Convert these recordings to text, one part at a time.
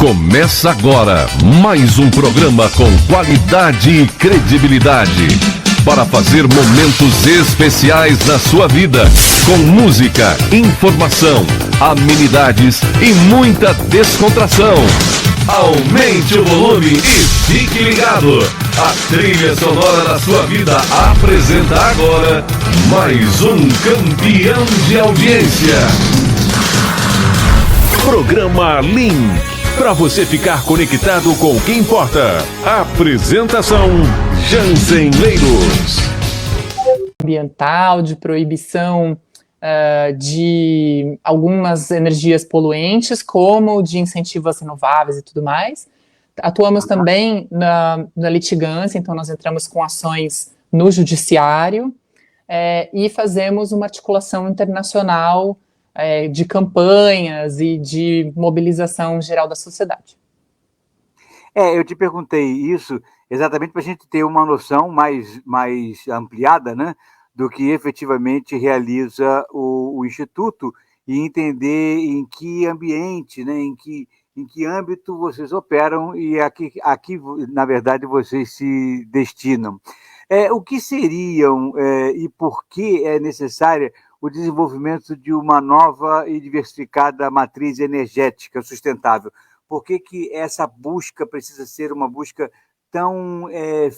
Começa agora mais um programa com qualidade e credibilidade para fazer momentos especiais na sua vida, com música, informação, amenidades e muita descontração. Aumente o volume e fique ligado. A trilha sonora da sua vida apresenta agora mais um campeão de audiência. Programa Link. Para você ficar conectado com o que importa. Apresentação Jansen Leiros. Ambiental, de proibição de algumas energias poluentes, como de incentivo às renováveis e tudo mais. Atuamos também na litigância, então nós entramos com ações no judiciário e fazemos uma articulação internacional de campanhas e de mobilização geral da sociedade. Eu te perguntei isso exatamente para a gente ter uma noção mais ampliada, né, do que efetivamente realiza o Instituto e entender em que ambiente, né, em que âmbito vocês operam e aqui, na verdade, vocês se destinam. O que seriam e por que é necessária o desenvolvimento de uma nova e diversificada matriz energética sustentável? Por que essa busca precisa ser uma busca tão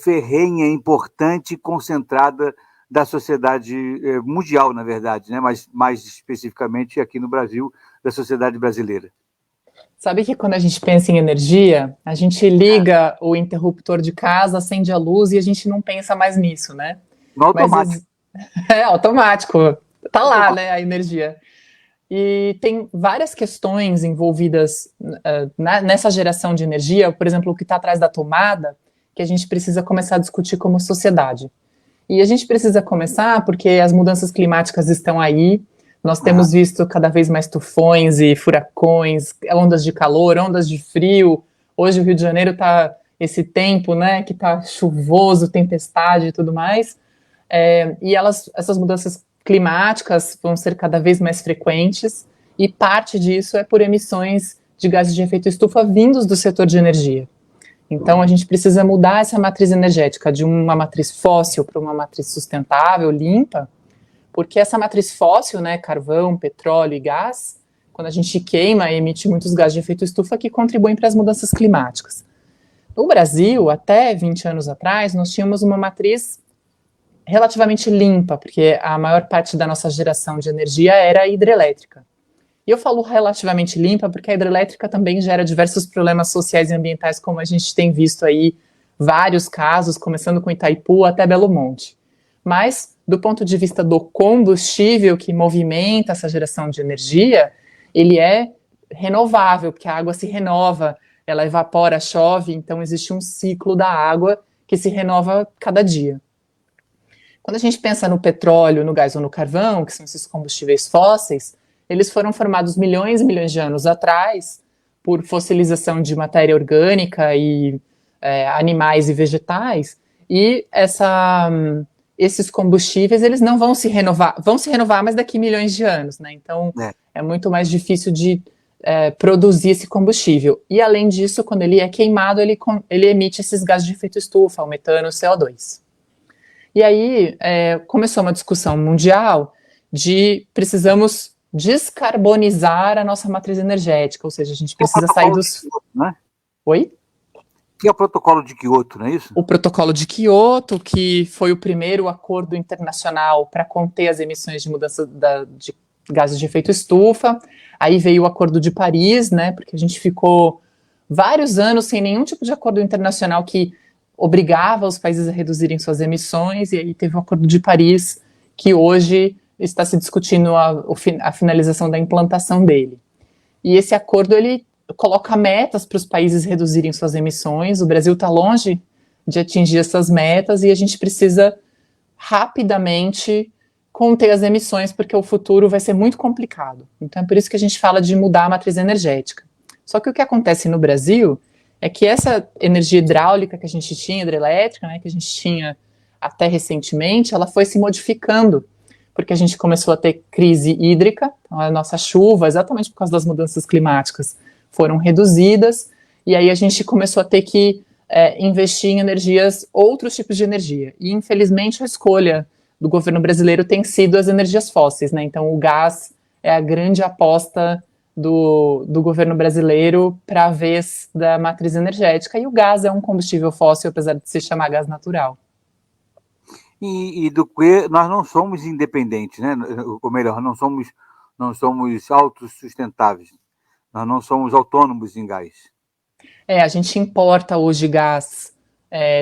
ferrenha, importante e concentrada da sociedade mundial, na verdade, né? Mas mais especificamente aqui no Brasil, da sociedade brasileira? Sabe que quando a gente pensa em energia, a gente liga o interruptor de casa, acende a luz e a gente não pensa mais nisso, né? No automático. Automático. Tá lá, né, a energia. E tem várias questões envolvidas nessa geração de energia, por exemplo, o que está atrás da tomada, que a gente precisa começar a discutir como sociedade. E a gente precisa começar porque as mudanças climáticas estão aí, nós temos visto cada vez mais tufões e furacões, ondas de calor, ondas de frio. Hoje o Rio de Janeiro está esse tempo, né, que está chuvoso, tempestade e tudo mais. E essas mudanças climáticas vão ser cada vez mais frequentes, e parte disso é por emissões de gases de efeito estufa vindos do setor de energia. Então a gente precisa mudar essa matriz energética de uma matriz fóssil para uma matriz sustentável, limpa, porque essa matriz fóssil, né, carvão, petróleo e gás, quando a gente queima, emite muitos gases de efeito estufa que contribuem para as mudanças climáticas. No Brasil, até 20 anos atrás, nós tínhamos uma matriz relativamente limpa, porque a maior parte da nossa geração de energia era hidrelétrica. E eu falo relativamente limpa porque a hidrelétrica também gera diversos problemas sociais e ambientais, como a gente tem visto aí vários casos, começando com Itaipu até Belo Monte. Mas, do ponto de vista do combustível que movimenta essa geração de energia, ele é renovável, porque a água se renova, ela evapora, chove, então existe um ciclo da água que se renova cada dia. Quando a gente pensa no petróleo, no gás ou no carvão, que são esses combustíveis fósseis, eles foram formados milhões e milhões de anos atrás por fossilização de matéria orgânica e animais e vegetais, e esses combustíveis eles não vão se renovar mais daqui milhões de anos, né? Então é muito mais difícil de produzir esse combustível. E além disso, quando ele é queimado, ele emite esses gases de efeito estufa, o metano e o CO2. E aí começou uma discussão mundial de precisamos descarbonizar a nossa matriz energética, ou seja, a gente precisa sair dos... Kyoto, né? Oi? Que é o protocolo de Kyoto, não é isso? O protocolo de Kyoto, que foi o primeiro acordo internacional para conter as emissões de mudança de gases de efeito estufa. Aí veio o acordo de Paris, né, porque a gente ficou vários anos sem nenhum tipo de acordo internacional que obrigava os países a reduzirem suas emissões, e aí teve o Acordo de Paris, que hoje está se discutindo a finalização da implantação dele. E esse acordo, ele coloca metas para os países reduzirem suas emissões. O Brasil está longe de atingir essas metas e a gente precisa rapidamente conter as emissões, porque o futuro vai ser muito complicado. Então é por isso que a gente fala de mudar a matriz energética. Só que o que acontece no Brasil é que essa energia hidráulica que a gente tinha, hidrelétrica, né, que a gente tinha até recentemente, ela foi se modificando, porque a gente começou a ter crise hídrica, então a nossa chuva, exatamente por causa das mudanças climáticas, foram reduzidas, e aí a gente começou a ter que investir em energias, outros tipos de energia. E, infelizmente, a escolha do governo brasileiro tem sido as energias fósseis, né? Então, o gás é a grande aposta do governo brasileiro para a vez da matriz energética, e o gás é um combustível fóssil, apesar de se chamar gás natural. E do que nós não somos independentes, né? Ou melhor, não somos autossustentáveis, nós não somos autônomos em gás. A gente importa hoje gás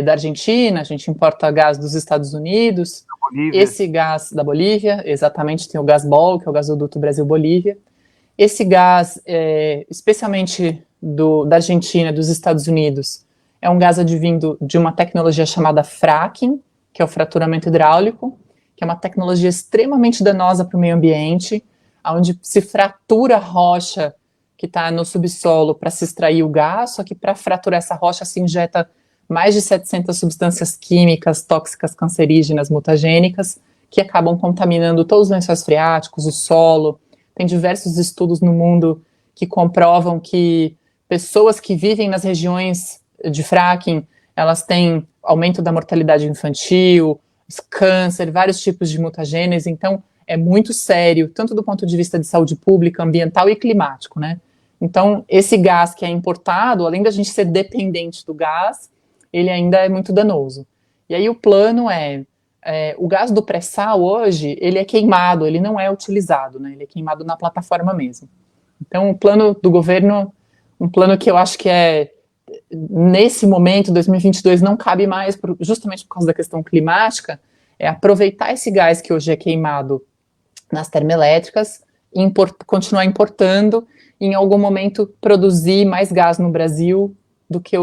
da Argentina, a gente importa gás dos Estados Unidos, esse gás da Bolívia, exatamente, tem o Gasbol, que é o gasoduto Brasil-Bolívia. Esse gás, especialmente da Argentina, dos Estados Unidos, é um gás advindo de uma tecnologia chamada fracking, que é o fraturamento hidráulico, que é uma tecnologia extremamente danosa para o meio ambiente, onde se fratura a rocha que está no subsolo para se extrair o gás, só que para fraturar essa rocha se injeta mais de 700 substâncias químicas, tóxicas, cancerígenas, mutagênicas, que acabam contaminando todos os lençóis freáticos, o solo. Tem diversos estudos no mundo que comprovam que pessoas que vivem nas regiões de fracking, elas têm aumento da mortalidade infantil, câncer, vários tipos de mutagênese. Então, é muito sério, tanto do ponto de vista de saúde pública, ambiental e climático, né? Então, esse gás que é importado, além da gente ser dependente do gás, ele ainda é muito danoso. E aí o plano o gás do pré-sal hoje, ele é queimado, ele não é utilizado, né? Ele é queimado na plataforma mesmo. Então, o plano do governo, um plano que eu acho que nesse momento, 2022, não cabe mais, justamente por causa da questão climática, é aproveitar esse gás que hoje é queimado nas termoelétricas, continuar importando, e em algum momento produzir mais gás no Brasil do que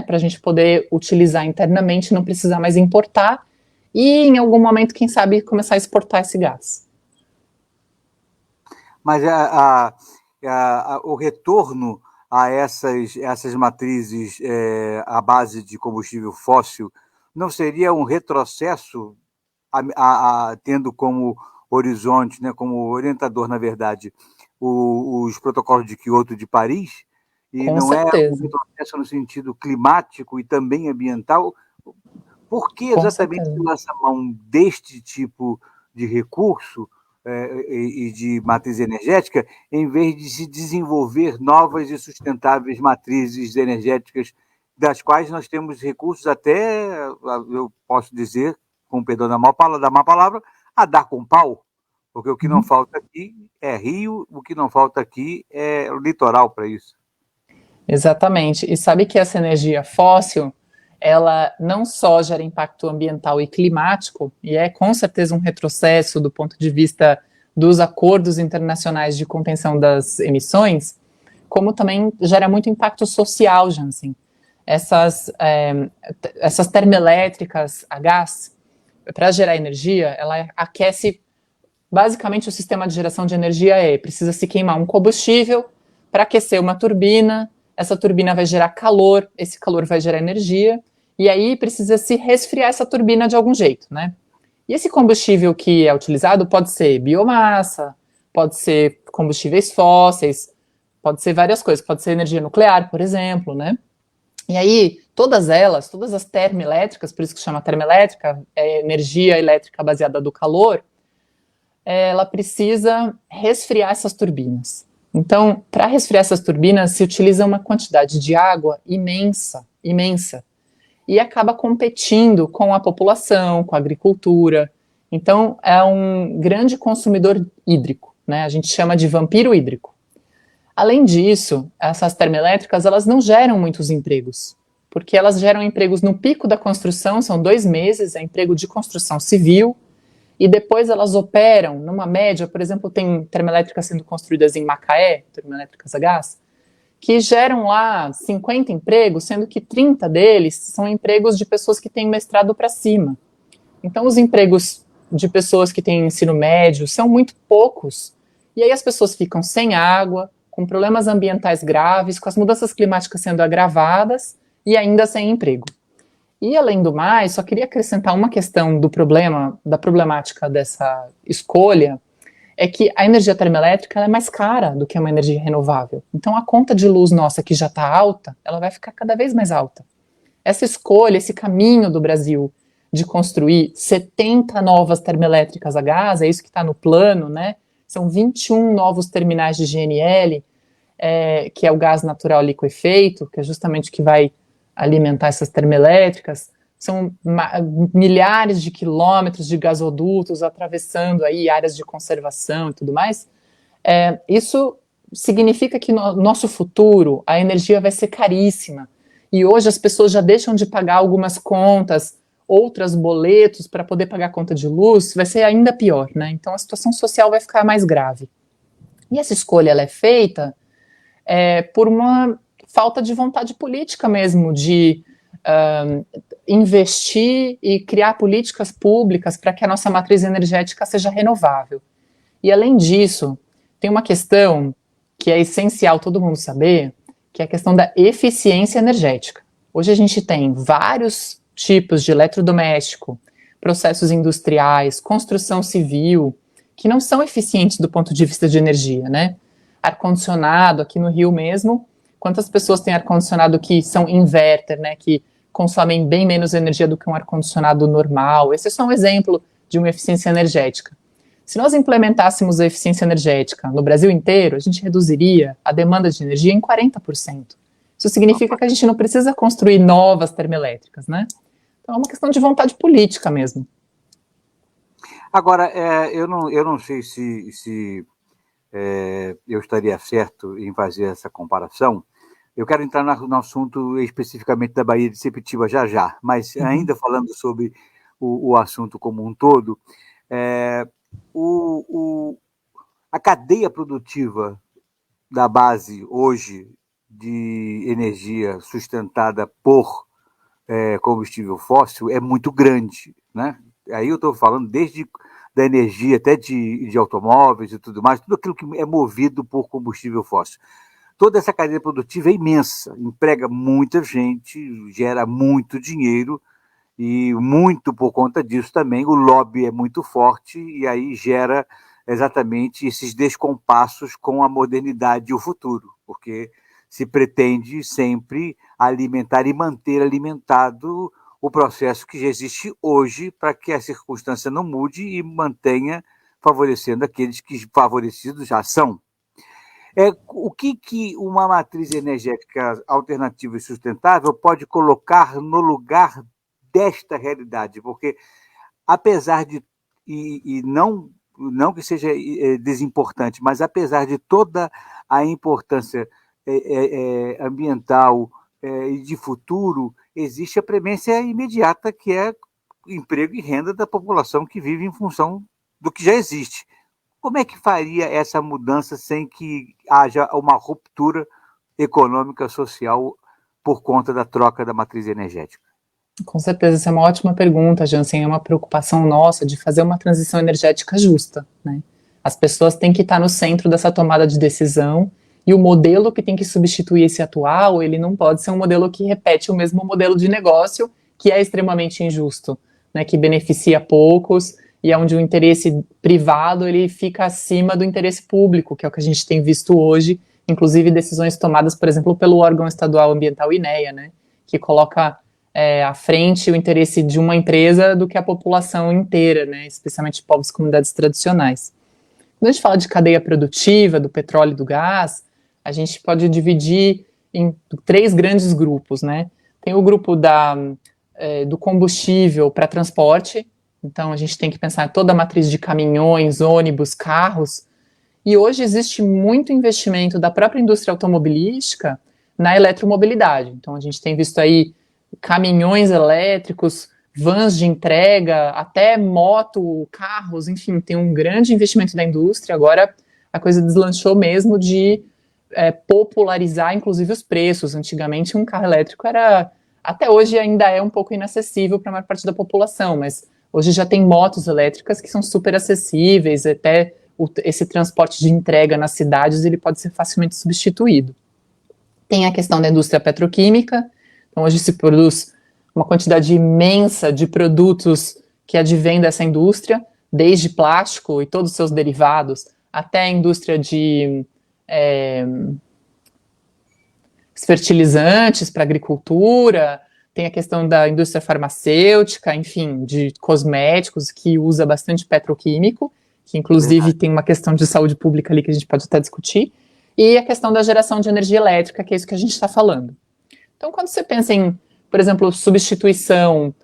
para a gente poder utilizar internamente, não precisar mais importar, e em algum momento, quem sabe, começar a exportar esse gás. Mas o retorno a essas matrizes à base de combustível fóssil não seria um retrocesso, tendo como horizonte, né, como orientador, na verdade, os protocolos de Kyoto de Paris? E com não certeza. É um retrocesso no sentido climático e também ambiental? Por que exatamente lança mão deste tipo de recurso e de matriz energética, em vez de se desenvolver novas e sustentáveis matrizes energéticas, das quais nós temos recursos até, eu posso dizer, com perdão da má palavra, a dar com pau? Porque o que não falta aqui é rio, o que não falta aqui é o litoral para isso. Exatamente. E sabe que essa energia fóssil, ela não só gera impacto ambiental e climático, e é com certeza um retrocesso do ponto de vista dos acordos internacionais de contenção das emissões, como também gera muito impacto social, Jansen. Essas termoelétricas a gás, para gerar energia, ela aquece, basicamente o sistema de geração de energia precisa se queimar um combustível para aquecer uma turbina, essa turbina vai gerar calor, esse calor vai gerar energia, e aí precisa se resfriar essa turbina de algum jeito, né? E esse combustível que é utilizado pode ser biomassa, pode ser combustíveis fósseis, pode ser várias coisas, pode ser energia nuclear, por exemplo, né? E aí, todas as termoelétricas, por isso que chama termoelétrica, é energia elétrica baseada do calor, ela precisa resfriar essas turbinas. Então, para resfriar essas turbinas, se utiliza uma quantidade de água imensa, imensa, e acaba competindo com a população, com a agricultura. Então, é um grande consumidor hídrico, né? A gente chama de vampiro hídrico. Além disso, essas termoelétricas, elas não geram muitos empregos, porque elas geram empregos no pico da construção, são 2 meses, é emprego de construção civil, e depois elas operam numa média, por exemplo, tem termoelétricas sendo construídas em Macaé, termoelétricas a gás, que geram lá 50 empregos, sendo que 30 deles são empregos de pessoas que têm mestrado para cima. Então, os empregos de pessoas que têm ensino médio são muito poucos, e aí as pessoas ficam sem água, com problemas ambientais graves, com as mudanças climáticas sendo agravadas e ainda sem emprego. E, além do mais, só queria acrescentar uma questão da problemática dessa escolha, é que a energia termoelétrica ela é mais cara do que uma energia renovável. Então a conta de luz nossa, que já está alta, ela vai ficar cada vez mais alta. Essa escolha, esse caminho do Brasil de construir 70 novas termoelétricas a gás, é isso que está no plano, né? São 21 novos terminais de GNL, que é o gás natural liquefeito, que é justamente o que vai alimentar essas termoelétricas. São milhares de quilômetros de gasodutos atravessando aí áreas de conservação e tudo mais. Isso significa que no nosso futuro a energia vai ser caríssima. E hoje as pessoas já deixam de pagar algumas contas, outros boletos para poder pagar a conta de luz, vai ser ainda pior, né? Então a situação social vai ficar mais grave. E essa escolha ela é feita por uma falta de vontade política mesmo, de investir e criar políticas públicas para que a nossa matriz energética seja renovável. E além disso, tem uma questão que é essencial todo mundo saber, que é a questão da eficiência energética. Hoje a gente tem vários tipos de eletrodoméstico, processos industriais, construção civil, que não são eficientes do ponto de vista de energia, né? Ar-condicionado, aqui no Rio mesmo, quantas pessoas têm ar-condicionado que são inverter, né, que consomem bem menos energia do que um ar-condicionado normal? Esse é só um exemplo de uma eficiência energética. Se nós implementássemos a eficiência energética no Brasil inteiro, a gente reduziria a demanda de energia em 40%. Isso significa que a gente não precisa construir novas termoelétricas, né? Então é uma questão de vontade política mesmo. Agora, eu não sei se eu estaria certo em fazer essa comparação. Eu quero entrar no assunto especificamente da Baía de Sepetiba já, mas ainda falando sobre o assunto como um todo, a cadeia produtiva da base hoje de energia sustentada por combustível fóssil é muito grande, né? Aí eu estou falando desde da energia até de automóveis e tudo mais, tudo aquilo que é movido por combustível fóssil. Toda essa cadeia produtiva é imensa, emprega muita gente, gera muito dinheiro, e muito por conta disso também o lobby é muito forte, e aí gera exatamente esses descompassos com a modernidade e o futuro, porque se pretende sempre alimentar e manter alimentado o processo que já existe hoje para que a circunstância não mude e mantenha favorecendo aqueles que favorecidos já são. O que uma matriz energética alternativa e sustentável pode colocar no lugar desta realidade? Porque, apesar de, e não que seja desimportante, mas apesar de toda a importância ambiental e de futuro, existe a premência imediata, que é emprego e renda da população que vive em função do que já existe. Como é que faria essa mudança sem que haja uma ruptura econômica, social, por conta da troca da matriz energética? Com certeza, essa é uma ótima pergunta, Jansen. É uma preocupação nossa de fazer uma transição energética justa, né? As pessoas têm que estar no centro dessa tomada de decisão, e o modelo que tem que substituir esse atual, ele não pode ser um modelo que repete o mesmo modelo de negócio, que é extremamente injusto, né? Que beneficia poucos, e é onde o interesse privado ele fica acima do interesse público, que é o que a gente tem visto hoje, inclusive decisões tomadas, por exemplo, pelo órgão estadual ambiental INEA, né? Que coloca à frente o interesse de uma empresa do que a população inteira, né, especialmente povos e comunidades tradicionais. Quando a gente fala de cadeia produtiva, do petróleo e do gás, a gente pode dividir em 3 grandes grupos, né? Tem o grupo do combustível para transporte, então a gente tem que pensar em toda a matriz de caminhões, ônibus, carros, e hoje existe muito investimento da própria indústria automobilística na eletromobilidade. Então a gente tem visto aí caminhões elétricos, vans de entrega, até moto, carros, enfim, tem um grande investimento da indústria. Agora a coisa deslanchou mesmo de popularizar, inclusive, os preços. Antigamente um carro elétrico até hoje ainda é um pouco inacessível para a maior parte da população, mas hoje já tem motos elétricas que são super acessíveis, até esse transporte de entrega nas cidades ele pode ser facilmente substituído. Tem a questão da indústria petroquímica. Então, hoje se produz uma quantidade imensa de produtos que advêm dessa indústria, desde plástico e todos os seus derivados, até a indústria de fertilizantes para agricultura, tem a questão da indústria farmacêutica, enfim, de cosméticos, que usa bastante petroquímico, que inclusive tem uma questão de saúde pública ali que a gente pode até discutir, e a questão da geração de energia elétrica, que é isso que a gente está falando. Então, quando você pensa em, por exemplo, substituição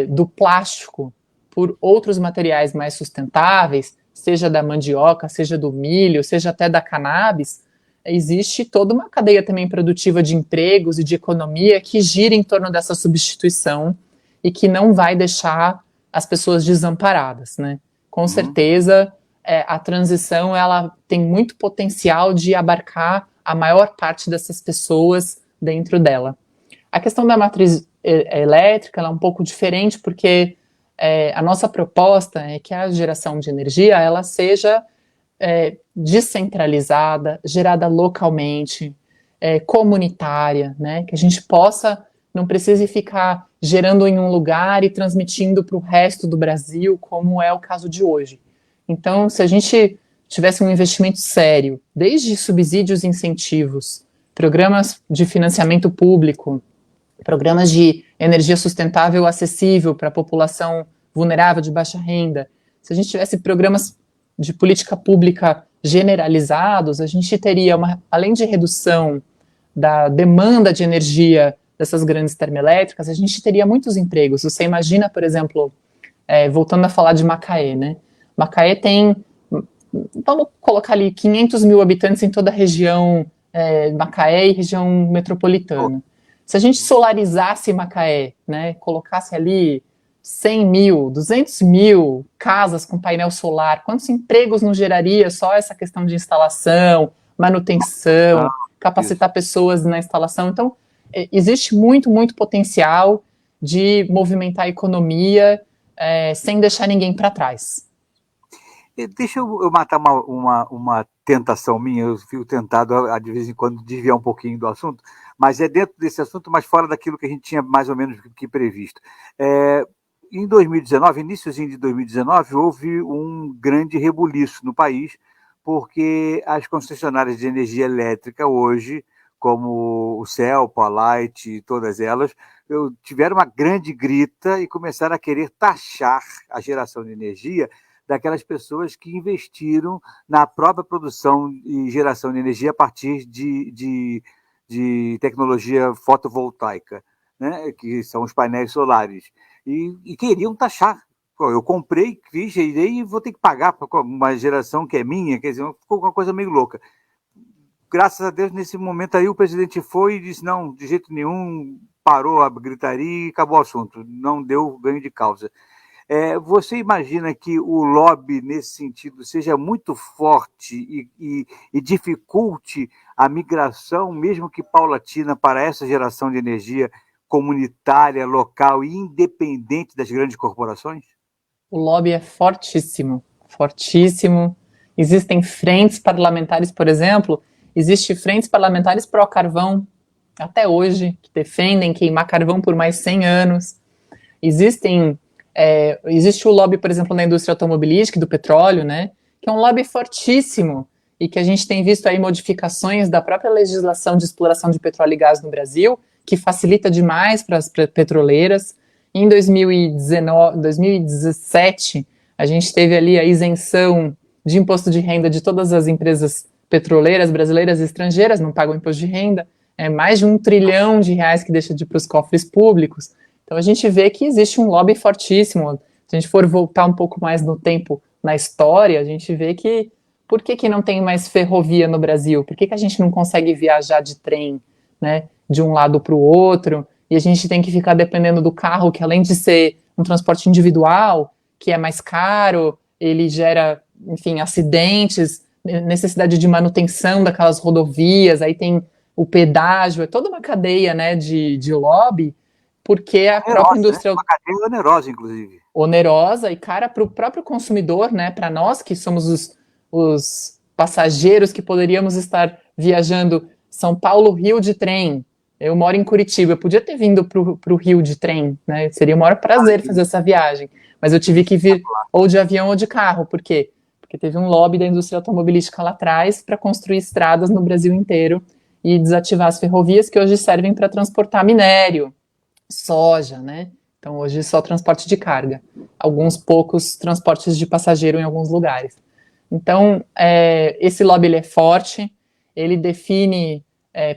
do plástico por outros materiais mais sustentáveis, seja da mandioca, seja do milho, seja até da cannabis, existe toda uma cadeia também produtiva de empregos e de economia que gira em torno dessa substituição e que não vai deixar as pessoas desamparadas, né? Com certeza, a transição ela tem muito potencial de abarcar a maior parte dessas pessoas dentro dela. A questão da matriz elétrica ela é um pouco diferente porque a nossa proposta é que a geração de energia ela seja descentralizada, gerada localmente, comunitária, né? Que a gente possa, não precise ficar gerando em um lugar e transmitindo para o resto do Brasil, como é o caso de hoje. Então, se a gente tivesse um investimento sério, desde subsídios e incentivos, programas de financiamento público, programas de energia sustentável acessível para a população vulnerável de baixa renda, se a gente tivesse programas de política pública generalizados, a gente teria, além de redução da demanda de energia dessas grandes termoelétricas, a gente teria muitos empregos. Você imagina, por exemplo, voltando a falar de Macaé, né? Macaé tem, vamos colocar ali, 500 mil habitantes em toda a região Macaé e região metropolitana. Se a gente solarizasse Macaé, né, colocasse ali 100 mil, 200 mil casas com painel solar, quantos empregos não geraria só essa questão de instalação, manutenção, capacitar pessoas na instalação? Então, existe muito, muito potencial de movimentar a economia sem deixar ninguém para trás. Deixa eu matar uma tentação minha, eu fico tentado de vez em quando desviar um pouquinho do assunto, mas é dentro desse assunto, mas fora daquilo que a gente tinha mais ou menos que previsto. Em 2019, iníciozinho de 2019, houve um grande rebuliço no país, porque as concessionárias de energia elétrica hoje, como o Celpa, a Light, todas elas, tiveram uma grande grita e começaram a querer taxar a geração de energia daquelas pessoas que investiram na própria produção e geração de energia a partir de tecnologia fotovoltaica, né, que são os painéis solares. E queriam taxar. Eu comprei, fiz, e vou ter que pagar para uma geração que é minha, quer dizer, ficou uma coisa meio louca. Graças a Deus, nesse momento aí, o presidente foi e disse, não, de jeito nenhum, parou a gritaria e acabou o assunto, não deu ganho de causa. Você imagina que o lobby, nesse sentido, seja muito forte e dificulte a migração, mesmo que paulatina, para essa geração de energia comunitária, local e independente das grandes corporações? O lobby é fortíssimo, fortíssimo. Existem frentes parlamentares, por exemplo, existem frentes parlamentares pró-carvão, até hoje, que defendem queimar carvão por mais 100 anos. Existe o lobby, por exemplo, na indústria automobilística, do petróleo, né, que é um lobby fortíssimo e que a gente tem visto aí modificações da própria legislação de exploração de petróleo e gás no Brasil, que facilita demais para as petroleiras. Em 2017, a gente teve ali a isenção de imposto de renda de todas as empresas petroleiras brasileiras e estrangeiras, não pagam imposto de renda, mais de R$1 trilhão que deixa de ir para os cofres públicos. Então a gente vê que existe um lobby fortíssimo. Se a gente for voltar um pouco mais no tempo, na história, a gente vê que por que não tem mais ferrovia no Brasil? Por que a gente não consegue viajar de trem, né, de um lado para o outro? E a gente tem que ficar dependendo do carro, que além de ser um transporte individual, que é mais caro, ele gera, enfim, acidentes, necessidade de manutenção daquelas rodovias, aí tem o pedágio, é toda uma cadeia, né, de lobby, porque a própria indústria... Uma cadeia onerosa, inclusive. Onerosa e cara para o próprio consumidor, né, para nós que somos os passageiros que poderíamos estar viajando São Paulo-Rio de trem. Eu moro em Curitiba, eu podia ter vindo para o Rio de trem, né? Seria o maior prazer fazer essa viagem, mas eu tive que vir ou de avião ou de carro. Por quê? Porque teve um lobby da indústria automobilística lá atrás para construir estradas no Brasil inteiro e desativar as ferrovias que hoje servem para transportar minério, soja, né? Então hoje só transporte de carga, alguns poucos transportes de passageiro em alguns lugares. Então esse lobby ele é forte, ele define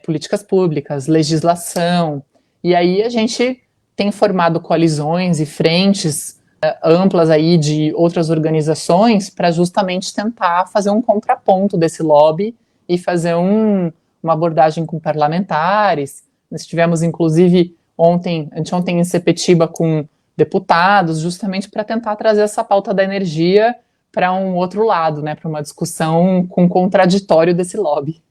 políticas públicas, legislação, e aí a gente tem formado coalizões e frentes amplas aí de outras organizações para justamente tentar fazer um contraponto desse lobby e fazer uma abordagem com parlamentares. Nós tivemos, inclusive, anteontem em Sepetiba com deputados, justamente para tentar trazer essa pauta da energia para um outro lado, né, para uma discussão com contraditório desse lobby.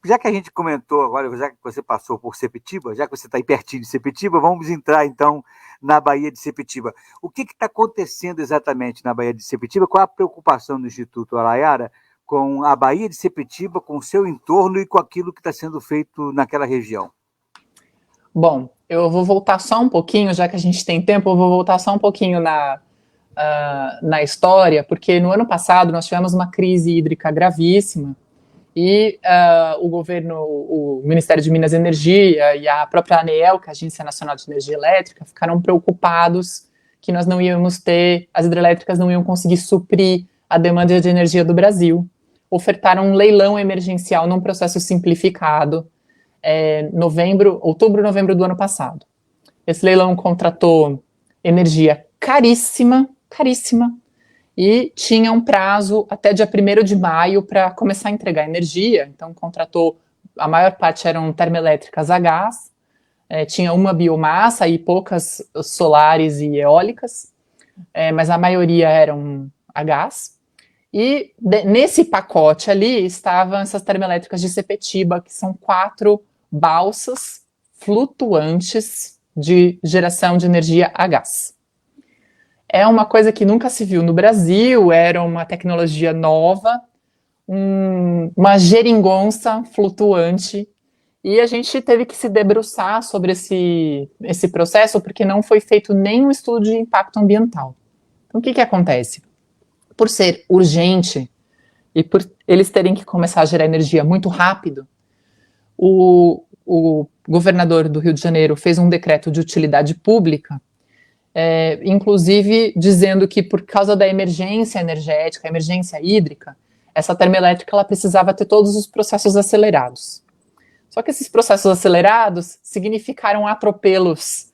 Já que a gente comentou agora, já que você passou por Sepetiba, já que você está aí pertinho de Sepetiba, vamos entrar então na Baía de Sepetiba. O que está acontecendo exatamente na Baía de Sepetiba? Qual a preocupação do Instituto Araiara com a Baía de Sepetiba, com o seu entorno e com aquilo que está sendo feito naquela região? Bom, eu vou voltar só um pouquinho, já que a gente tem tempo, eu vou voltar só um pouquinho na história, porque no ano passado nós tivemos uma crise hídrica gravíssima, e o Ministério de Minas e Energia e a própria ANEEL, que é a Agência Nacional de Energia Elétrica, ficaram preocupados que nós não íamos as hidrelétricas não iam conseguir suprir a demanda de energia do Brasil. Ofertaram um leilão emergencial num processo simplificado, outubro, novembro do ano passado. Esse leilão contratou energia caríssima, e tinha um prazo até dia 1º de maio para começar a entregar energia. Então contratou, a maior parte eram termoelétricas a gás, tinha uma biomassa e poucas solares e eólicas, mas a maioria eram a gás. E nesse pacote ali estavam essas termoelétricas de Sepetiba, que são 4 balsas flutuantes de geração de energia a gás. É uma coisa que nunca se viu no Brasil, era uma tecnologia nova, uma geringonça flutuante, e a gente teve que se debruçar sobre esse processo, porque não foi feito nenhum estudo de impacto ambiental. Então, o que acontece? Por ser urgente, e por eles terem que começar a gerar energia muito rápido, o governador do Rio de Janeiro fez um decreto de utilidade pública, inclusive dizendo que por causa da emergência energética, emergência hídrica, essa termoelétrica ela precisava ter todos os processos acelerados. Só que esses processos acelerados significaram atropelos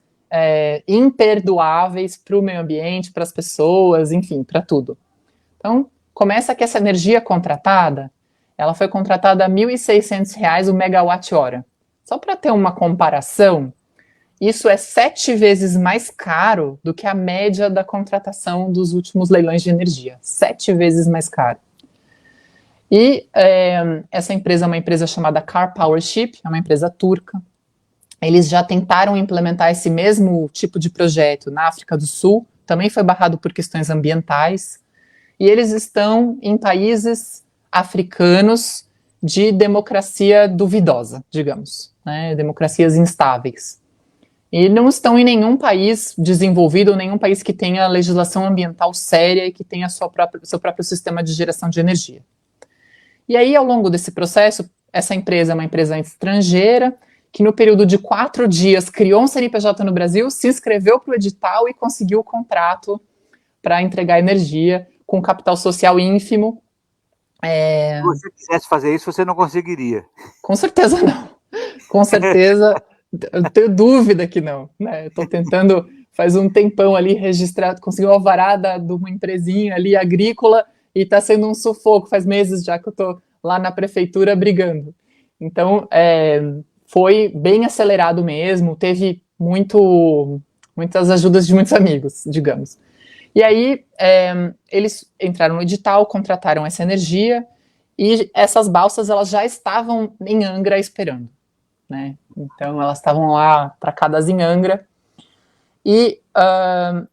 imperdoáveis para o meio ambiente, para as pessoas, enfim, para tudo. Então, começa que essa energia contratada, ela foi contratada a R$ 1.600 o megawatt-hora. Só para ter uma comparação, isso é 7 vezes mais caro do que a média da contratação dos últimos leilões de energia. 7 vezes mais caro. E essa empresa é uma empresa chamada Car Powership, é uma empresa turca. Eles já tentaram implementar esse mesmo tipo de projeto na África do Sul, também foi barrado por questões ambientais, e eles estão em países africanos de democracia duvidosa, digamos, né, democracias instáveis. E não estão em nenhum país desenvolvido, nenhum país que tenha legislação ambiental séria e que tenha seu próprio sistema de geração de energia. E aí, ao longo desse processo, essa empresa é uma empresa estrangeira, que no período de 4 dias criou um CNPJ no Brasil, se inscreveu para o edital e conseguiu o contrato para entregar energia com capital social ínfimo. Se você quisesse fazer isso, você não conseguiria. Com certeza não. Com certeza, eu tenho dúvida que não. Né? Eu estou tentando, faz um tempão ali, registrar, conseguir uma alvará de uma empresinha ali agrícola e está sendo um sufoco. Faz meses já que eu estou lá na prefeitura brigando. Então, foi bem acelerado mesmo, teve muitas ajudas de muitos amigos, digamos. E aí, eles entraram no edital, contrataram essa energia, e essas balsas elas já estavam em Angra esperando. Né? Então, elas estavam lá atracadas em Angra, e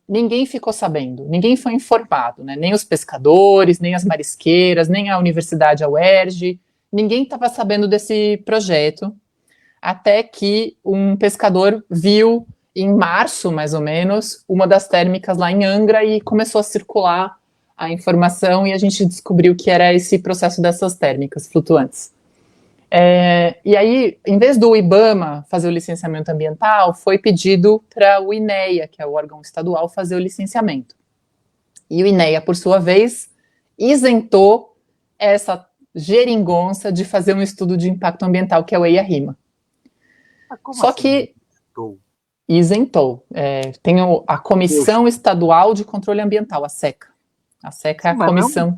ninguém ficou sabendo, ninguém foi informado, né? Nem os pescadores, nem as marisqueiras, nem a universidade, a UERJ, ninguém estava sabendo desse projeto, até que um pescador viu, em março, mais ou menos, uma das térmicas lá em Angra e começou a circular a informação e a gente descobriu que era esse processo dessas térmicas flutuantes. E aí, em vez do IBAMA fazer o licenciamento ambiental, foi pedido para o INEA, que é o órgão estadual, fazer o licenciamento. E o INEA, por sua vez, isentou essa geringonça de fazer um estudo de impacto ambiental, que é o EIA-RIMA. Só assim? Que isentou. Tem a Comissão Estadual de Controle Ambiental, a SECA. A SECA é a comissão...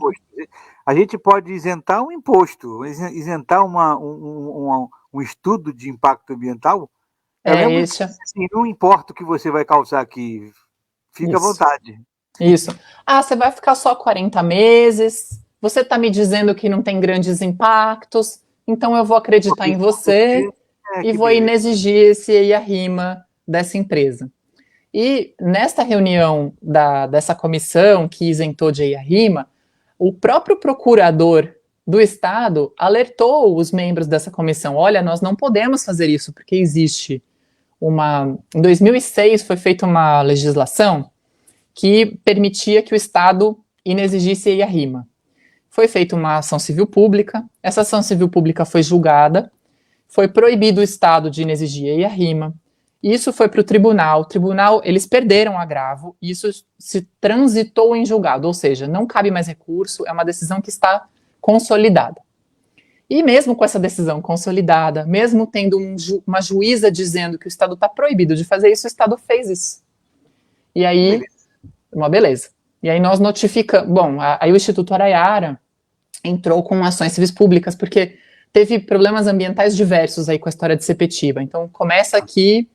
A gente pode isentar um imposto, isentar um estudo de impacto ambiental. Assim, não importa o que você vai causar aqui, fica à vontade. Isso. Você vai ficar só 40 meses, você está me dizendo que não tem grandes impactos, então eu vou acreditar em você e vou inexigir esse EIA-RIMA dessa empresa. E nesta reunião dessa comissão que isentou de EIA-RIMA, o próprio procurador do Estado alertou os membros dessa comissão, olha, nós não podemos fazer isso, porque existe em 2006 foi feita uma legislação que permitia que o Estado inexigisse EIA-RIMA. Foi feita uma ação civil pública, essa ação civil pública foi julgada, foi proibido o Estado de inexigir EIA-RIMA, isso foi para o tribunal, eles perderam o agravo, e isso se transitou em julgado, ou seja, não cabe mais recurso, é uma decisão que está consolidada. E mesmo com essa decisão consolidada, mesmo tendo uma juíza dizendo que o Estado está proibido de fazer isso, o Estado fez isso. E aí, uma beleza. E aí nós notificamos, aí o Instituto Araiara entrou com ações civis públicas, porque teve problemas ambientais diversos aí com a história de Sepetiba. Então começa aqui,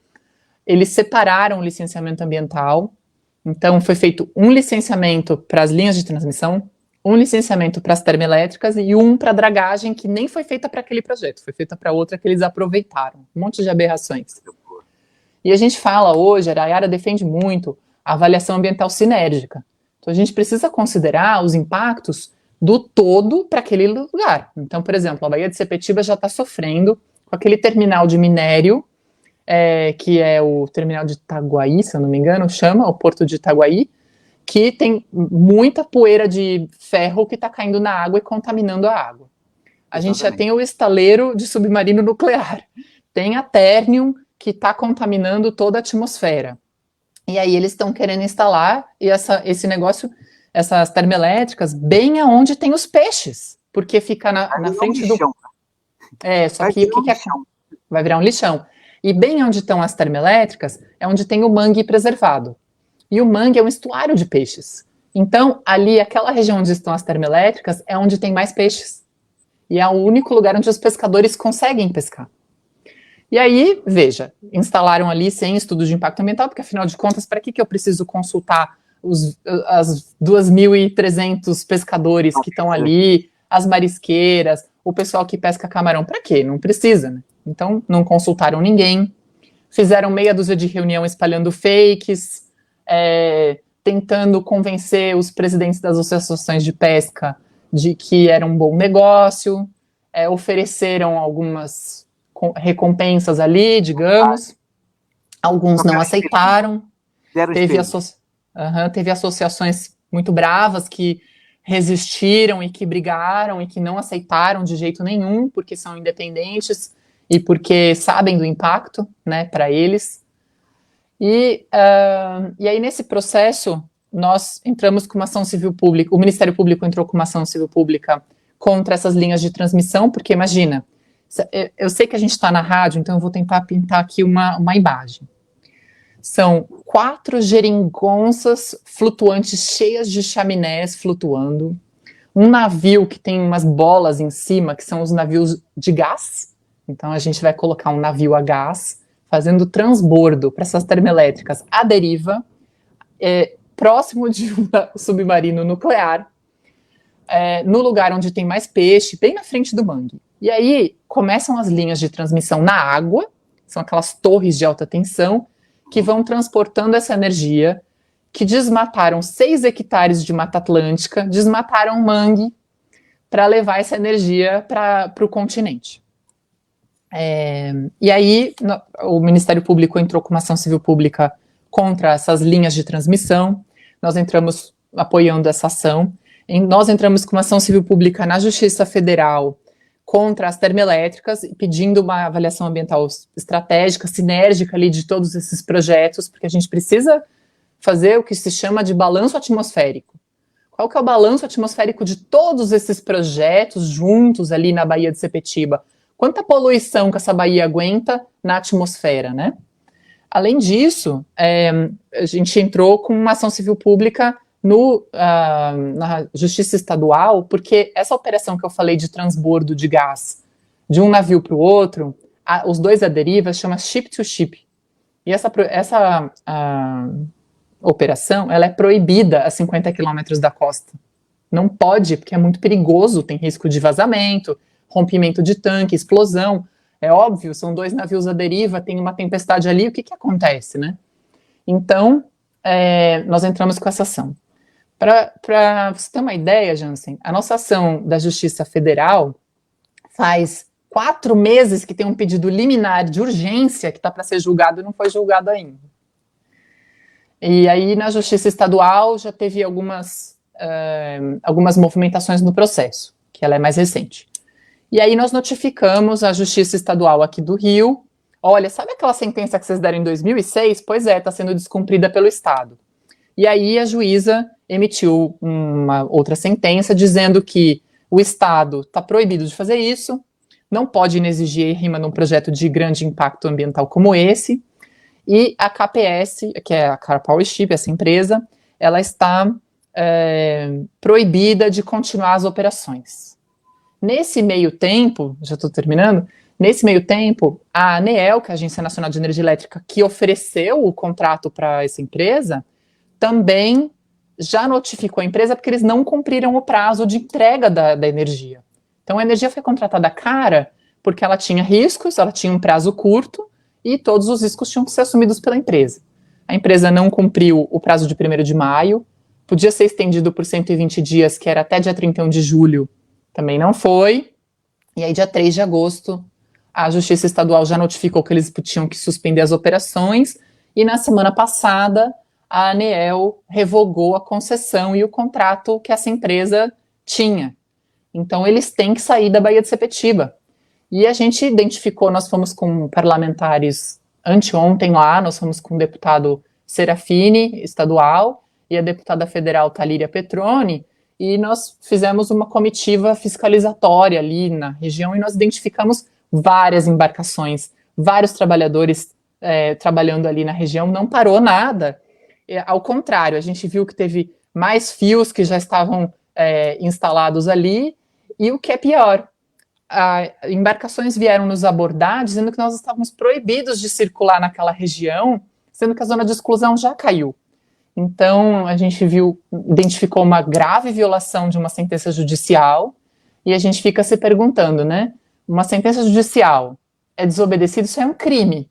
eles separaram o licenciamento ambiental, então foi feito um licenciamento para as linhas de transmissão, um licenciamento para as termoelétricas e um para a dragagem, que nem foi feita para aquele projeto, foi feita para outra que eles aproveitaram. Um monte de aberrações. E a gente fala hoje, a Araiara defende muito a avaliação ambiental sinérgica. Então a gente precisa considerar os impactos do todo para aquele lugar. Então, por exemplo, a Baía de Sepetiba já está sofrendo com aquele terminal de minério, que é o terminal de Itaguaí, se eu não me engano, chama o Porto de Itaguaí, que tem muita poeira de ferro que está caindo na água e contaminando a água. A gente já tem o estaleiro de submarino nuclear, tem a Ternium, que está contaminando toda a atmosfera. E aí eles estão querendo instalar esse negócio, essas termoelétricas, bem aonde tem os peixes, porque fica na frente do... Só que o que vai virar um lixão. E bem onde estão as termoelétricas é onde tem o mangue preservado. E o mangue é um estuário de peixes. Então, ali, aquela região onde estão as termoelétricas é onde tem mais peixes. E é o único lugar onde os pescadores conseguem pescar. E aí, veja, instalaram ali sem estudo de impacto ambiental, porque afinal de contas, para que eu preciso consultar as 2.300 pescadores que estão ali, as marisqueiras, o pessoal que pesca camarão? Para quê? Não precisa, né? Então, não consultaram ninguém, fizeram meia dúzia de reunião espalhando fakes, tentando convencer os presidentes das associações de pesca de que era um bom negócio, ofereceram algumas recompensas ali, digamos, alguns não aceitaram, teve associações muito bravas que resistiram e que brigaram e que não aceitaram de jeito nenhum, porque são independentes e porque sabem do impacto, né, para eles. E aí, nesse processo, nós entramos com uma ação civil pública, o Ministério Público entrou com uma ação civil pública contra essas linhas de transmissão, porque imagina, eu sei que a gente está na rádio, então eu vou tentar pintar aqui uma imagem. São 4 geringonças flutuantes cheias de chaminés flutuando, um navio que tem umas bolas em cima, que são os navios de gás, então a gente vai colocar um navio a gás, fazendo transbordo para essas termoelétricas à deriva, próximo de um submarino nuclear, no lugar onde tem mais peixe, bem na frente do mangue. E aí começam as linhas de transmissão na água, são aquelas torres de alta tensão, que vão transportando essa energia, que desmataram 6 hectares de Mata Atlântica, desmataram mangue, para levar essa energia para o continente. E aí o Ministério Público entrou com uma ação civil pública contra essas linhas de transmissão, nós entramos apoiando essa ação, nós entramos com uma ação civil pública na Justiça Federal contra as termoelétricas, pedindo uma avaliação ambiental estratégica, sinérgica ali de todos esses projetos, porque a gente precisa fazer o que se chama de balanço atmosférico. Qual que é o balanço atmosférico de todos esses projetos juntos ali na Baía de Sepetiba? Quanta poluição que essa baía aguenta na atmosfera, né? Além disso, a gente entrou com uma ação civil pública na Justiça Estadual, porque essa operação que eu falei de transbordo de gás de um navio para o outro, os dois à deriva, chama ship-to-ship. E essa operação, ela é proibida a 50 quilômetros da costa. Não pode, porque é muito perigoso, tem risco de vazamento, rompimento de tanque, explosão. É óbvio, são dois navios à deriva, tem uma tempestade ali, o que acontece, né? Então, nós entramos com essa ação. Para você ter uma ideia, Jansen, a nossa ação da Justiça Federal faz 4 meses que tem um pedido liminar de urgência que está para ser julgado e não foi julgado ainda. E aí, na Justiça Estadual, já teve algumas movimentações no processo, que ela é mais recente. E aí nós notificamos a Justiça Estadual aqui do Rio, olha, sabe aquela sentença que vocês deram em 2006? Pois é, está sendo descumprida pelo Estado. E aí a juíza emitiu uma outra sentença dizendo que o Estado está proibido de fazer isso, não pode exigir rima num projeto de grande impacto ambiental como esse, e a KPS, que é a Car Power Ship, essa empresa, ela está proibida de continuar as operações. Nesse meio tempo, já estou terminando, nesse meio tempo, a ANEEL, que é a Agência Nacional de Energia Elétrica, que ofereceu o contrato para essa empresa, também já notificou a empresa porque eles não cumpriram o prazo de entrega da energia. Então a energia foi contratada cara porque ela tinha riscos, ela tinha um prazo curto e todos os riscos tinham que ser assumidos pela empresa. A empresa não cumpriu o prazo de 1º de maio, podia ser estendido por 120 dias, que era até dia 31 de julho, também não foi, e aí dia 3 de agosto a Justiça Estadual já notificou que eles tinham que suspender as operações, e na semana passada a ANEEL revogou a concessão e o contrato que essa empresa tinha. Então eles têm que sair da Baía de Sepetiba. E a gente identificou, nós fomos com parlamentares anteontem lá, nós fomos com o deputado Serafini, estadual, e a deputada federal Talíria Petroni, e nós fizemos uma comitiva fiscalizatória ali na região e nós identificamos várias embarcações, vários trabalhadores trabalhando ali na região, não parou nada. Ao contrário, a gente viu que teve mais fios que já estavam instalados ali, e o que é pior, embarcações vieram nos abordar dizendo que nós estávamos proibidos de circular naquela região, sendo que a zona de exclusão já caiu. Então, a gente identificou uma grave violação de uma sentença judicial, e a gente fica se perguntando, né? Uma sentença judicial é desobedecida, isso é um crime.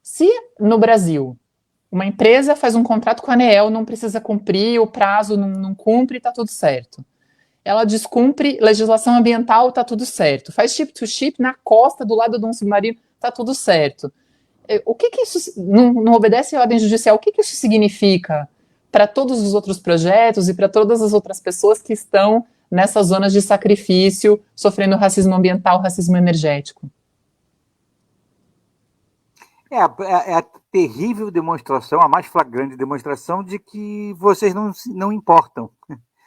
Se no Brasil uma empresa faz um contrato com a ANEEL, não precisa cumprir, o prazo não cumpre, está tudo certo. Ela descumpre legislação ambiental, está tudo certo. Faz ship-to-ship na costa, do lado de um submarino, está tudo certo. O que isso não obedece à ordem judicial? O que isso significa para todos os outros projetos e para todas as outras pessoas que estão nessas zonas de sacrifício, sofrendo racismo ambiental, racismo energético? É a terrível demonstração, a mais flagrante demonstração de que vocês não importam.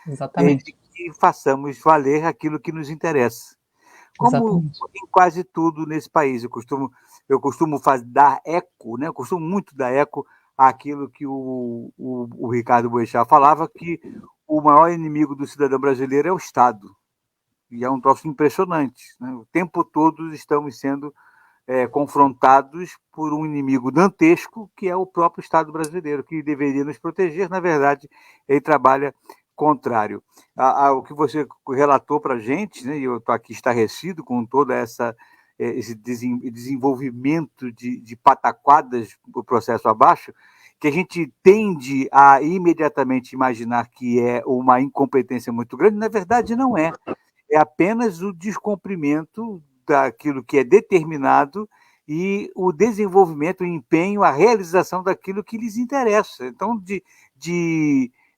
Exatamente. De que façamos valer aquilo que nos interessa. Como exatamente. Em quase tudo nesse país. Eu costumo dar eco, né? Eu costumo muito dar eco àquilo que o Ricardo Boechat falava, que o maior inimigo do cidadão brasileiro é o Estado. E é um troço impressionante, né? O tempo todo estamos sendo confrontados por um inimigo dantesco, que é o próprio Estado brasileiro, que deveria nos proteger. Na verdade, ele trabalha contrário. O que você relatou para a gente, né, e eu estou aqui estarrecido com todo esse desenvolvimento de pataquadas do processo abaixo, que a gente tende a imediatamente imaginar que é uma incompetência muito grande. Na verdade, não é. É apenas o descumprimento executa aquilo que é determinado e o desenvolvimento, o empenho, a realização daquilo que lhes interessa. Então, de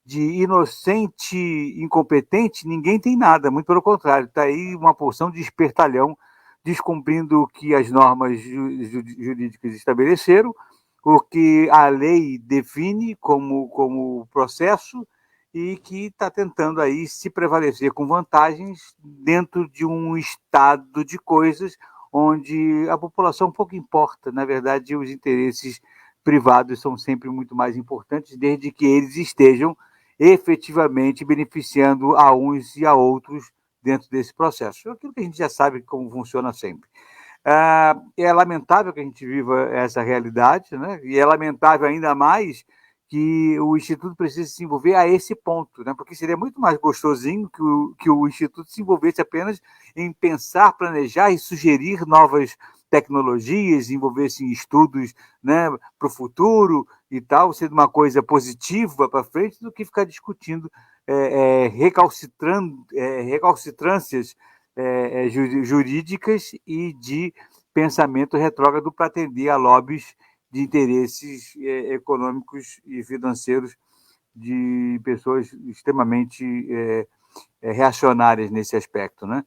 inocente, incompetente, ninguém tem nada, muito pelo contrário, está aí uma porção de espertalhão, descumprindo o que as normas jurídicas estabeleceram, o que a lei define como processo, e que está tentando aí se prevalecer com vantagens dentro de um estado de coisas onde a população pouco importa. Na verdade, os interesses privados são sempre muito mais importantes, desde que eles estejam efetivamente beneficiando a uns e a outros dentro desse processo. Aquilo que a gente já sabe como funciona sempre. É lamentável que a gente viva essa realidade, né? E é lamentável ainda mais que o Instituto precise se envolver a esse ponto, né? Porque seria muito mais gostosinho que o Instituto se envolvesse apenas em pensar, planejar e sugerir novas tecnologias, envolver-se em estudos, né, para o futuro e tal, sendo uma coisa positiva para frente, do que ficar discutindo recalcitrâncias jurídicas e de pensamento retrógrado para atender a lobbies de interesses econômicos e financeiros de pessoas extremamente reacionárias nesse aspecto, né?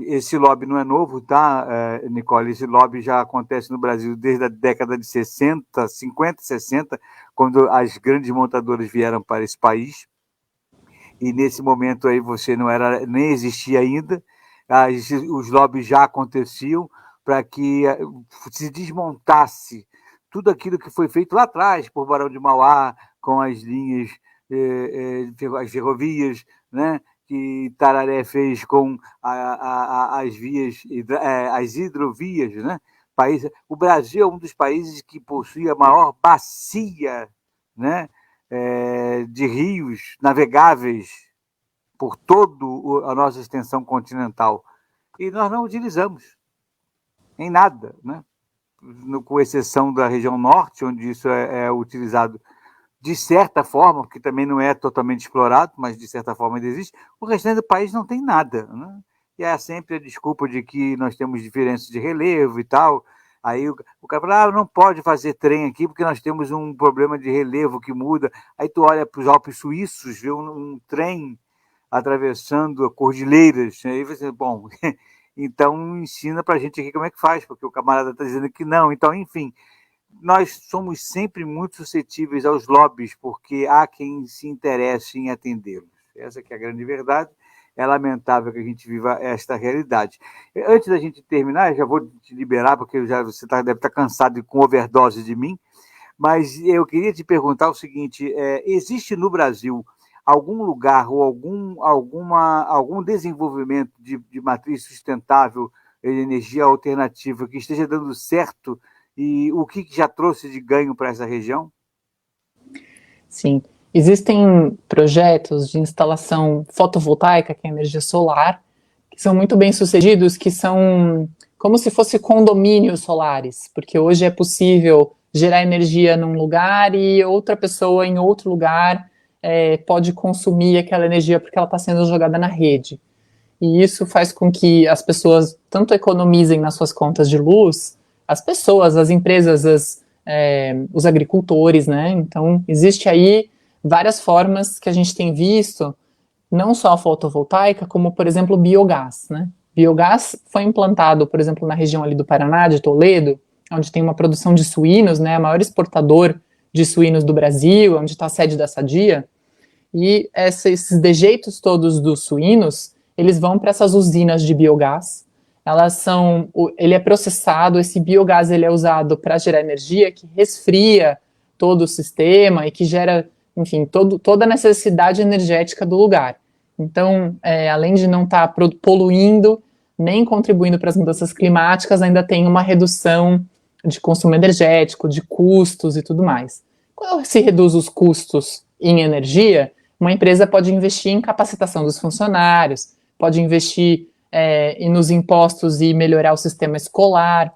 Esse lobby não é novo, tá, Nicole? Esse lobby já acontece no Brasil desde a década de 60, 50, 60, quando as grandes montadoras vieram para esse país. E nesse momento aí você nem existia ainda, os lobbies já aconteciam para que se desmontasse tudo aquilo que foi feito lá atrás por Barão de Mauá, com as linhas, as ferrovias, né, que Tararé fez com as vias, as hidrovias, né? O Brasil é um dos países que possui a maior bacia, né, de rios navegáveis por toda a nossa extensão continental. E nós não utilizamos em nada, né? Com exceção da região norte, onde isso é utilizado de certa forma, porque também não é totalmente explorado, mas de certa forma ainda existe. O restante do país não tem nada, né? E é sempre a desculpa de que nós temos diferenças de relevo e tal. Aí o cara fala, não pode fazer trem aqui porque nós temos um problema de relevo que muda. Aí tu olha para os Alpes suíços, vê um trem atravessando cordilheiras. Aí você, bom, então ensina para a gente aqui como é que faz, porque o camarada está dizendo que não. Então, enfim, nós somos sempre muito suscetíveis aos lobbies, porque há quem se interesse em atendê-los. Essa que é a grande verdade. É lamentável que a gente viva esta realidade. Antes da gente terminar, já vou te liberar, porque você deve estar cansado com overdose de mim, mas eu queria te perguntar o seguinte, existe no Brasil algum lugar ou algum desenvolvimento de matriz sustentável de energia alternativa que esteja dando certo, e o que já trouxe de ganho para essa região? Sim, existem projetos de instalação fotovoltaica, que é energia solar, que são muito bem sucedidos, que são como se fossem condomínios solares, porque hoje é possível gerar energia num lugar e outra pessoa em outro lugar pode consumir aquela energia porque ela está sendo jogada na rede. E isso faz com que as pessoas tanto economizem nas suas contas de luz, as pessoas, as empresas, os agricultores, né? Então, existe aí várias formas que a gente tem visto, não só a fotovoltaica, como, por exemplo, o biogás, né? Biogás foi implantado, por exemplo, na região ali do Paraná, de Toledo, onde tem uma produção de suínos, né? O maior exportador de suínos do Brasil, onde está a sede da Sadia, e esses dejeitos todos dos suínos, eles vão para essas usinas de biogás. Ele é processado, esse biogás ele é usado para gerar energia que resfria todo o sistema e que gera, enfim, toda a necessidade energética do lugar. Então, além de não estar poluindo, nem contribuindo para as mudanças climáticas, ainda tem uma redução de consumo energético, de custos e tudo mais. Quando se reduz os custos em energia, uma empresa pode investir em capacitação dos funcionários, pode investir nos impostos e melhorar o sistema escolar.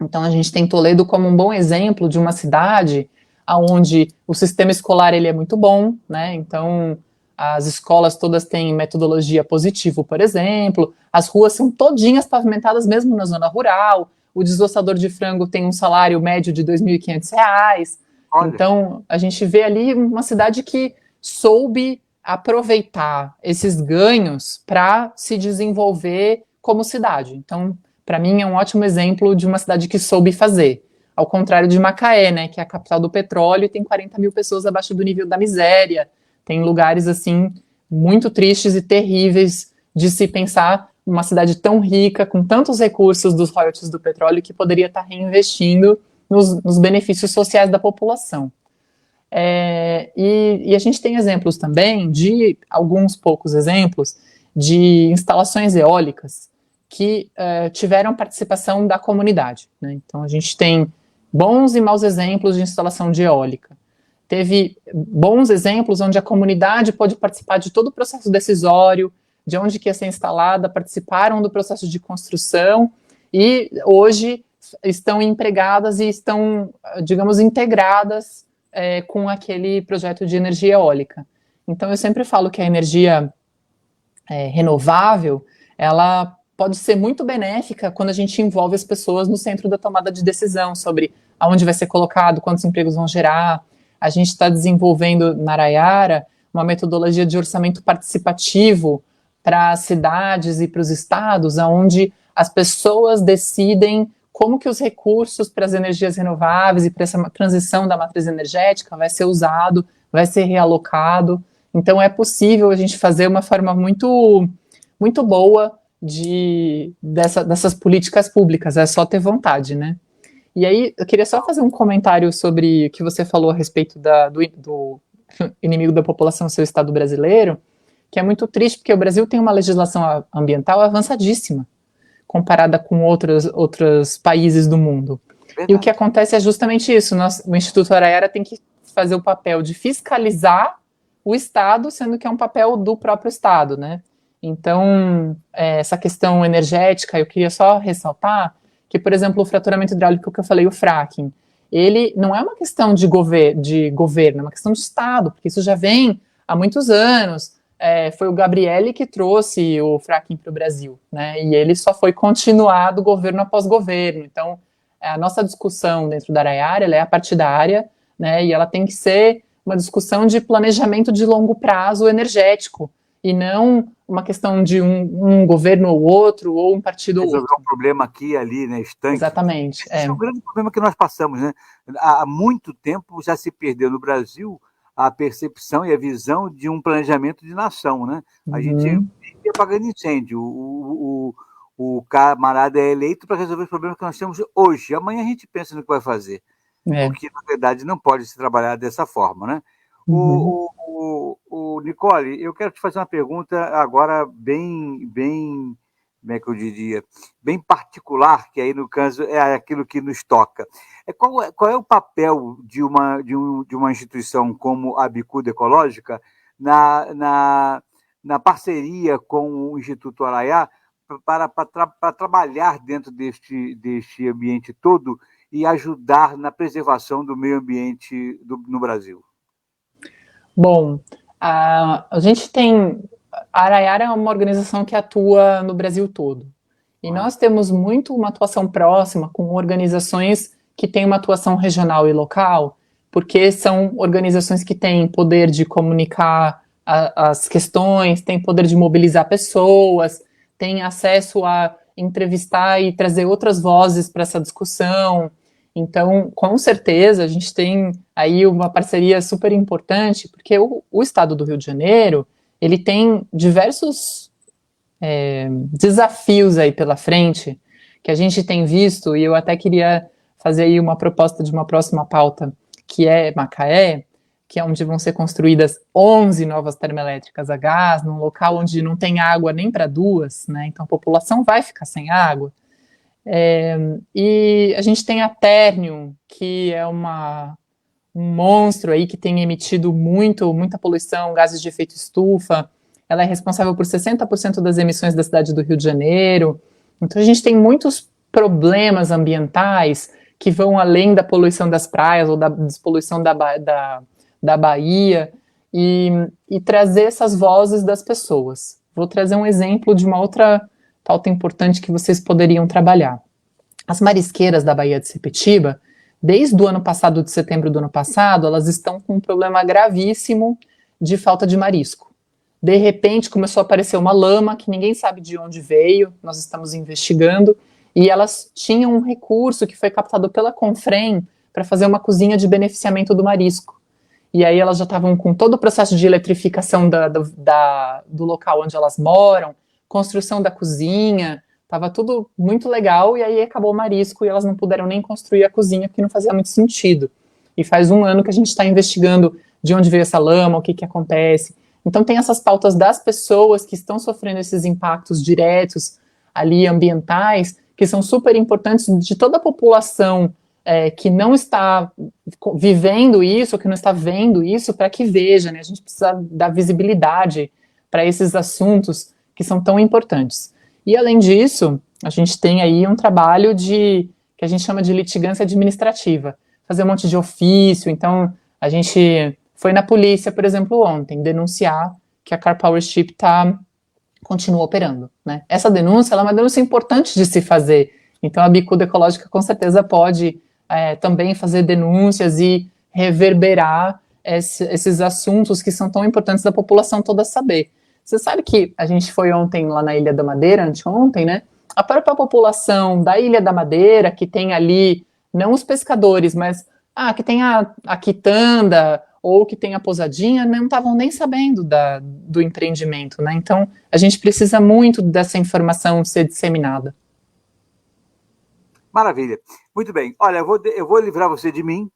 Então, a gente tem Toledo como um bom exemplo de uma cidade onde o sistema escolar ele é muito bom, né? Então, as escolas todas têm metodologia positivo, por exemplo, as ruas são todinhas pavimentadas mesmo na zona rural, o desossador de frango tem um salário médio de R$ 2.500. Olha. Então, a gente vê ali uma cidade que soube aproveitar esses ganhos para se desenvolver como cidade. Então, para mim, é um ótimo exemplo de uma cidade que soube fazer. Ao contrário de Macaé, né, que é a capital do petróleo e tem 40 mil pessoas abaixo do nível da miséria. Tem lugares, assim, muito tristes e terríveis de se pensar uma cidade tão rica, com tantos recursos dos royalties do petróleo, que poderia estar reinvestindo nos benefícios sociais da população. E a gente tem exemplos também de, alguns poucos exemplos, de instalações eólicas que tiveram participação da comunidade, né? Então, a gente tem bons e maus exemplos de instalação de eólica. Teve bons exemplos onde a comunidade pode participar de todo o processo decisório, de onde que ia ser instalada, participaram do processo de construção e hoje estão empregadas e estão, digamos, integradas com aquele projeto de energia eólica. Então, eu sempre falo que a energia renovável, ela pode ser muito benéfica quando a gente envolve as pessoas no centro da tomada de decisão sobre aonde vai ser colocado, quantos empregos vão gerar. A gente está desenvolvendo na Araiara uma metodologia de orçamento participativo para as cidades e para os estados, onde as pessoas decidem como que os recursos para as energias renováveis e para essa transição da matriz energética vai ser usado, vai ser realocado. Então, é possível a gente fazer uma forma muito, muito boa dessas políticas públicas, é só ter vontade, né? E aí, eu queria só fazer um comentário sobre o que você falou a respeito do inimigo da população ser o Estado brasileiro, que é muito triste, porque o Brasil tem uma legislação ambiental avançadíssima, comparada com outros países do mundo. Verdade. E o que acontece é justamente isso, o Instituto Araiara tem que fazer o papel de fiscalizar o Estado, sendo que é um papel do próprio Estado, né? Então, essa questão energética, eu queria só ressaltar que, por exemplo, o fraturamento hidráulico que eu falei, o fracking, ele não é uma questão de governo, é uma questão de Estado, porque isso já vem há muitos anos. Foi o Gabriele que trouxe o fracking para o Brasil, né? E ele só foi continuado governo após governo. Então, a nossa discussão dentro da Araiara, ela é partidária, né? E ela tem que ser uma discussão de planejamento de longo prazo energético, e não uma questão de um governo ou outro, ou um partido ou outro. Resolver um problema aqui e ali, né, estanque. Exatamente. Esse é um grande problema que nós passamos, né? Há muito tempo já se perdeu no Brasil a percepção e a visão de um planejamento de nação, né? A gente vive apagando incêndio. O camarada é eleito para resolver os problemas que nós temos hoje. Amanhã a gente pensa no que vai fazer. Porque, na verdade, não pode se trabalhar dessa forma, né? Nicole, eu quero te fazer uma pergunta agora bem, como é que eu diria, bem particular, que aí, no caso, é aquilo que nos toca. Qual é o papel de uma instituição como a Bicuda Ecológica na parceria com o Instituto Araiá para trabalhar dentro deste ambiente todo e ajudar na preservação do meio ambiente no Brasil? Bom, a gente tem... A Araiara é uma organização que atua no Brasil todo. E nós temos muito uma atuação próxima com organizações que têm uma atuação regional e local, porque são organizações que têm poder de comunicar as questões, têm poder de mobilizar pessoas, têm acesso a entrevistar e trazer outras vozes para essa discussão. Então, com certeza, a gente tem aí uma parceria super importante, porque o Estado do Rio de Janeiro, ele tem diversos desafios aí pela frente, que a gente tem visto, e eu até queria fazer aí uma proposta de uma próxima pauta, que é Macaé, que é onde vão ser construídas 11 novas termoelétricas a gás, num local onde não tem água nem para duas, né? Então a população vai ficar sem água. E a gente tem a Ternium, que é um monstro aí que tem emitido muita poluição, gases de efeito estufa. Ela é responsável por 60% das emissões da cidade do Rio de Janeiro. Então a gente tem muitos problemas ambientais que vão além da poluição das praias ou da despoluição da Bahia. e trazer essas vozes das pessoas. Vou trazer um exemplo de uma outra pauta importante que vocês poderiam trabalhar. As marisqueiras da Baía de Sepetiba, desde o ano passado, de setembro do ano passado, elas estão com um problema gravíssimo de falta de marisco. De repente começou a aparecer uma lama que ninguém sabe de onde veio, nós estamos investigando, e elas tinham um recurso que foi captado pela Confrem para fazer uma cozinha de beneficiamento do marisco. E aí elas já estavam com todo o processo de eletrificação do local onde elas moram, construção da cozinha, estava tudo muito legal, e aí acabou o marisco e elas não puderam nem construir a cozinha, porque não fazia muito sentido. E faz um ano que a gente está investigando de onde veio essa lama, o que acontece. Então tem essas pautas das pessoas que estão sofrendo esses impactos diretos ali ambientais, que são super importantes, de toda a população que não está vivendo isso, que não está vendo isso, para que veja, né? A gente precisa dar visibilidade para esses assuntos que são tão importantes. E além disso, a gente tem aí um trabalho que a gente chama de litigância administrativa, fazer um monte de ofício. Então a gente foi na polícia, por exemplo, ontem, denunciar que a Car Power Ship continua operando, né? Essa denúncia, ela é uma denúncia importante de se fazer. Então a Bicuda Ecológica com certeza pode também fazer denúncias e reverberar esses assuntos que são tão importantes da população toda saber. Você sabe que a gente foi ontem lá na Ilha da Madeira, anteontem, né? A própria população da Ilha da Madeira, que tem ali, não os pescadores, mas que tem a quitanda ou que tem a pousadinha, não estavam nem sabendo do empreendimento, né? Então, a gente precisa muito dessa informação ser disseminada. Maravilha. Muito bem. Olha, eu vou livrar você de mim.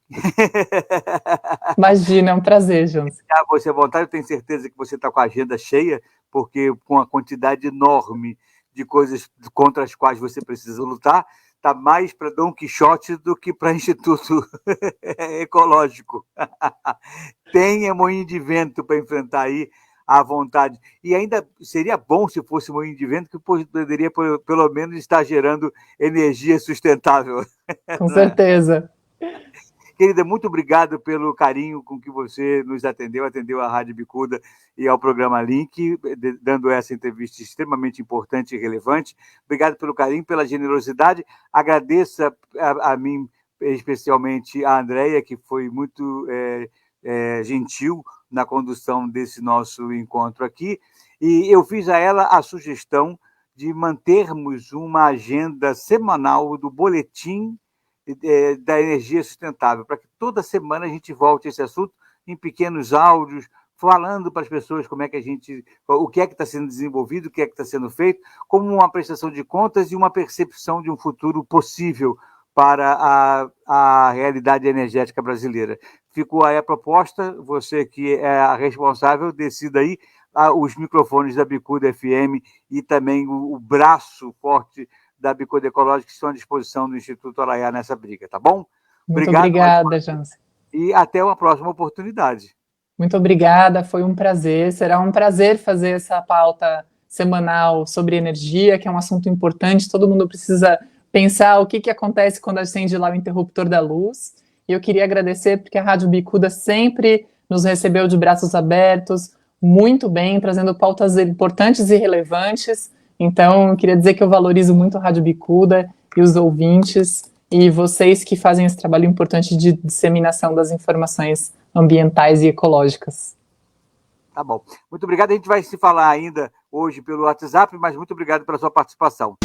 Imagina, é um prazer, Jones. Você à vontade, eu tenho certeza que você está com a agenda cheia, porque com a quantidade enorme de coisas contra as quais você precisa lutar, está mais para Dom Quixote do que para Instituto Ecológico. Tenha moinho de vento para enfrentar aí à vontade. E ainda seria bom se fosse moinho de vento, que poderia, pelo menos, estar gerando energia sustentável. Com certeza. Querida, muito obrigado pelo carinho com que você nos atendeu à Rádio Bicuda e ao programa Link, dando essa entrevista extremamente importante e relevante. Obrigado pelo carinho, pela generosidade. Agradeço a mim, especialmente a Andréia, que foi muito gentil na condução desse nosso encontro aqui. E eu fiz a ela a sugestão de mantermos uma agenda semanal do boletim da energia sustentável, para que toda semana a gente volte a esse assunto em pequenos áudios, falando para as pessoas o que é que está sendo desenvolvido, o que é que está sendo feito, como uma prestação de contas e uma percepção de um futuro possível para a realidade energética brasileira. Ficou aí a proposta, você que é a responsável, decida aí os microfones da Bicuda FM e também o braço forte da Bicuda Ecológica que estão à disposição do Instituto Araiá nessa briga, tá bom? Muito obrigada, Jansen. E até uma próxima oportunidade. Muito obrigada, foi um prazer. Será um prazer fazer essa pauta semanal sobre energia, que é um assunto importante. Todo mundo precisa pensar o que acontece quando acende lá o interruptor da luz. E eu queria agradecer porque a Rádio Bicuda sempre nos recebeu de braços abertos, muito bem, trazendo pautas importantes e relevantes. Então, eu queria dizer que eu valorizo muito a Rádio Bicuda e os ouvintes e vocês que fazem esse trabalho importante de disseminação das informações ambientais e ecológicas. Tá bom. Muito obrigado. A gente vai se falar ainda hoje pelo WhatsApp, mas muito obrigado pela sua participação.